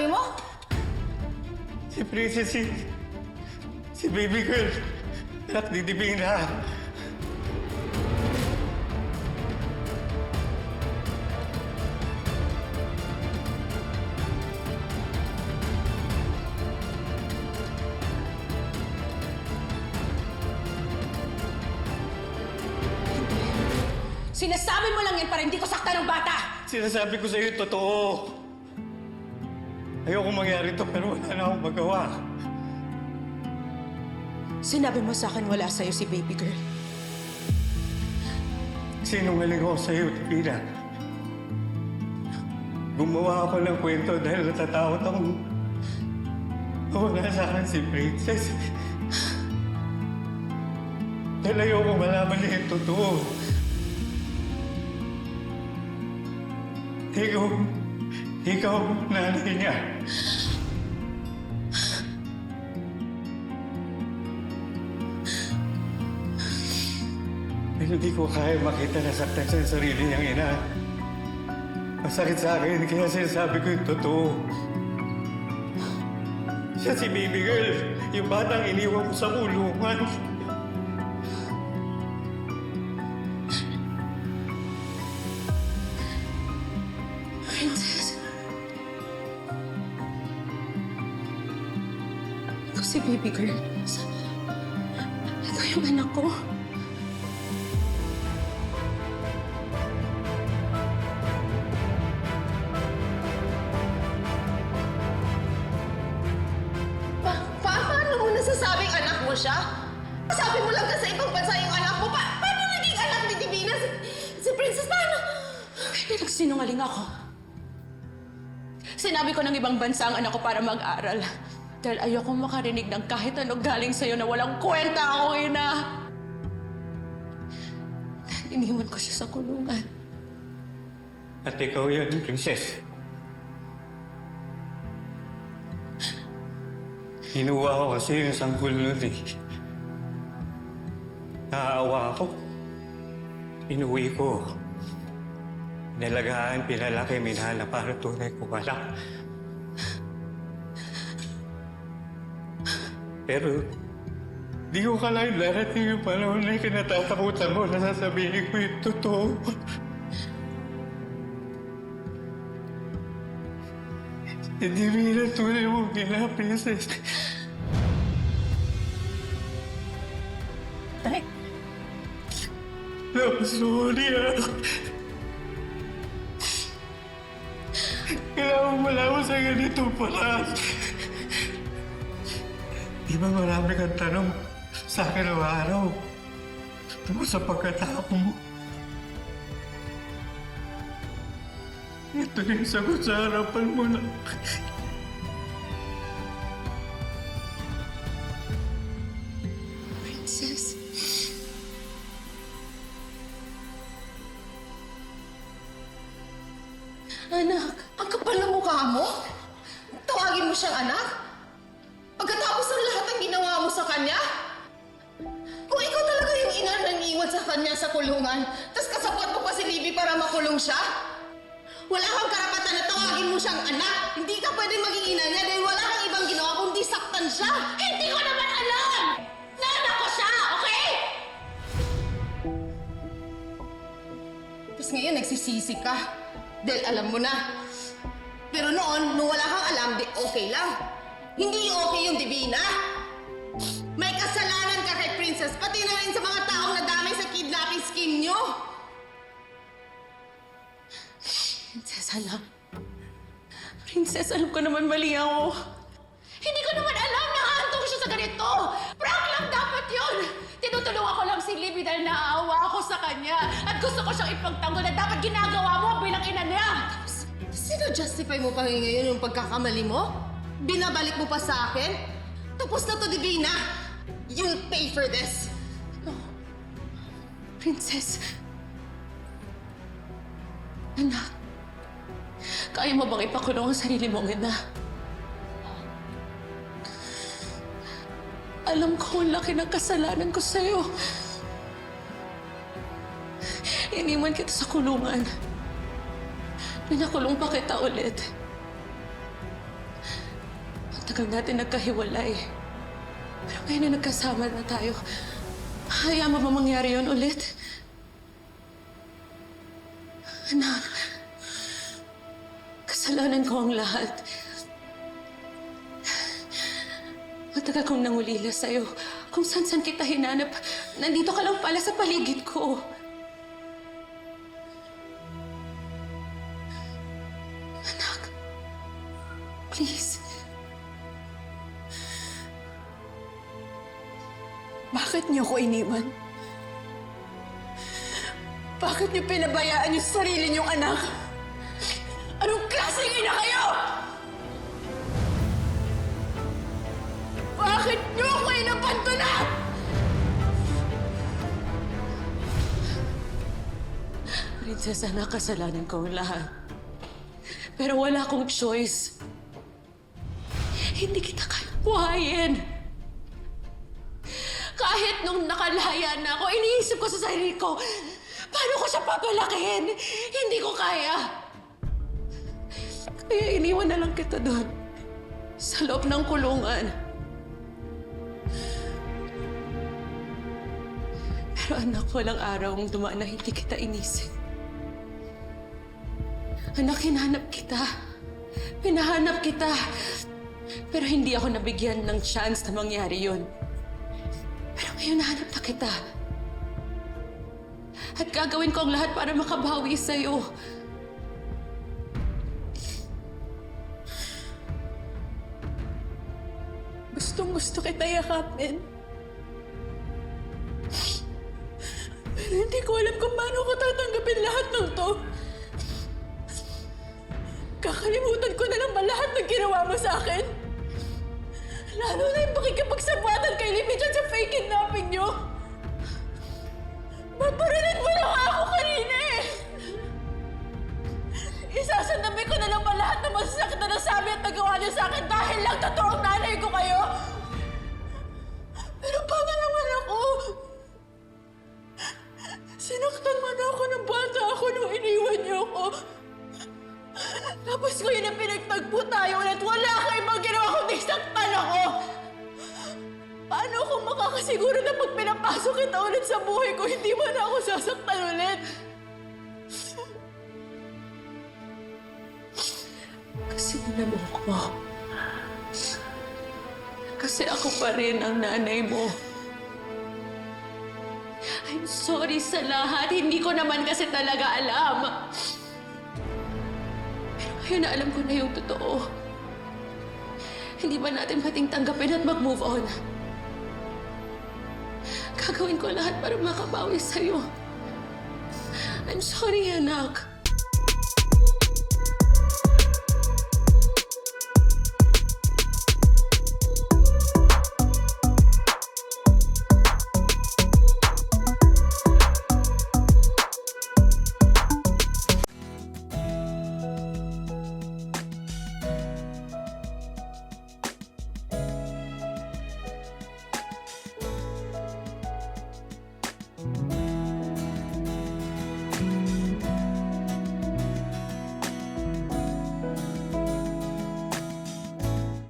sinasabi mo? Si Princess, si baby girl. Anak ni Divina. Sinasabi mo lang yan para hindi ko saktan ng bata! Sinasabi ko sa iyo, totoo. Ayoko mangyari to pero wala na akong magawa. Sinabi mo sa akin wala sa'yo si baby girl. Sinungaling ako sa iyo, Divina. Gumawa ako ng kwento dahil natatakot akong wala sa akin si Princess. Dahil ayoko malaman niya yung totoo. Ikaw, nanay niya. Pero hindi ko kaya makita na saktan siya sa sarili niyang ina. Masakit sa akin, kaya sinasabi ko yung totoo. Siya si baby girl, yung batang iniwan ko sa kulungan. Princess. Ikaw si baby girl. Ikaw yung anak ko. Paano mo nasasabing anak mo siya? Sabi mo lang sa ibang bansa yung anak mo. Paano naging anak ni Divina? Si Princess, paano? Hindi nagsinungaling ako. Sinabi ko ng ibang bansa ang anak ko para mag-aral. Dahil ayokong makarinig ng kahit ano galing sa'yo na walang kwenta akong ina. Iniwan ko siya sa kulungan. At ikaw yun, Princess. Hinuha ko kasi yung sanggol nun eh. Naawa ako. Inuwi ko. Nalagaan, pinalaki, minahal na para tunay kong anak. Pero, di ko kalahin darating yung panahon na kinatatakutan mo na sasabihin ko yung totoo. Hindi mo na tunay mo kina, Princess. Tay, I'm sorry, Kailangan malaman sa ganito pala. Di ba marami kang tanong sa akin araw-araw? Tungkol sa pagkatao mo. Ito yung sagot sa harapan mo na. Princess. Anak, ang kapal na mukha mo? Tawagin mo siyang anak? Pagkatapos ng lahat ng ginawa mo sa kanya? Kung ikaw talaga yung ina na iniwan sa kanya sa kulungan, tas kasapot mo pa si Libby para makulong siya? Wala kang karapatan na tawagin mo siyang anak. Hindi ka pwede maging ina niya dahil wala kang ibang ginawa kundi saktan siya. Hindi ko naman alam na anak ko siya, okay? Tapos ngayon nagsisisi ka dahil alam mo na. Pero noon, nung wala kang alam, di okay lang. Hindi okay yung Divina. May kasalanan ka kay Princess, pati na rin sa mga taong nadamay sa kidnapping scheme niyo. Princess, anak. Princess, alam ko naman mali ako. Hindi ko naman alam na hantong siya sa ganito. Prank lang dapat yun. Tinutulungan ko lang si Libby dahil naaawa ako sa kanya. At gusto ko siyang ipagtanggol na dapat ginagawa mo bilang ina niya. Sino-justify mo pa ngayon yung pagkakamali mo? Binabalik mo pa sa akin? Tapos na to, Divina. You'll pay for this. No. Princess. Anak. Kaya mo bang ipakulong ang sarili mong ina? Alam ko ang laki ng kasalanan ko sa'yo. Iniwan kita sa kulungan. Pinakulong pa kita ulit. Matagal natin nagkahiwalay. Pero ngayon na nagkasama na tayo, hayaan mo ba mangyari yun ulit? Anak, kasalanan ko ang lahat. Matagal kong nangulila sa'yo. Kung saan-saan kita hinanap, nandito ka lang pala sa paligid ko. Anak, please. Bakit niyo ko iniwan? Bakit niyo pinabayaan yung sarili niyong anak? Anong klaseng ina kayo? Bakit niyo ako inabandona? Prinsesa, nakasalanan ko ang lahat. Pero wala akong choice. Hindi kita kayang buhayin. Kahit nung nakalaya na ako, iniisip ko sa sarili ko, paano ko siya papalakihin? Hindi ko kaya. Kaya iniwan na lang kita doon. Sa loob ng kulungan. Pero anak, walang araw ang dumaan na hindi kita inisip. Anak, hinahanap kita. Pinahanap kita. Pero hindi ako nabigyan ng chance na mangyari yun. Pero ngayon nahanap na kita. At gagawin ko ang lahat para makabawi sa'yo. Gustong-gusto kita yakapin. Pero hindi ko alam kung paano ko tatanggapin lahat ng to. Kakalimutan ko na lang ba lahat ng ginawa mo sa akin? Lalo na yung pakikipagsabatan kay Libby dyan sa fake kidnapping niyo. Maparinig mo lang ako kanina eh! Isasandabi ko na lang ba lahat ng masasakit na nasabi at nagawa niyo sa akin dahil lang totoong nanay ko kayo? Pero paano naman ako? Sinaktan mo na ako ng bata ako nung iniwan niyo ako. Tapos ngayon na pinagtagpo tayo ulit, wala ka ibang ginawa kundi saktan ako! Paano ako makakasiguro na pag pinapasok kita ulit sa buhay ko, hindi mo na ako sasaktan ulit? Kasi ninamok mo. Kasi ako pa rin ang nanay mo. I'm sorry sa lahat. Hindi ko naman kasi talaga alam. Pero ngayon na alam ko na yung totoo. Hindi ba natin pating tanggapin at mag-move on? Gagawin ko lahat para makabawi sa'yo. I'm sorry, anak.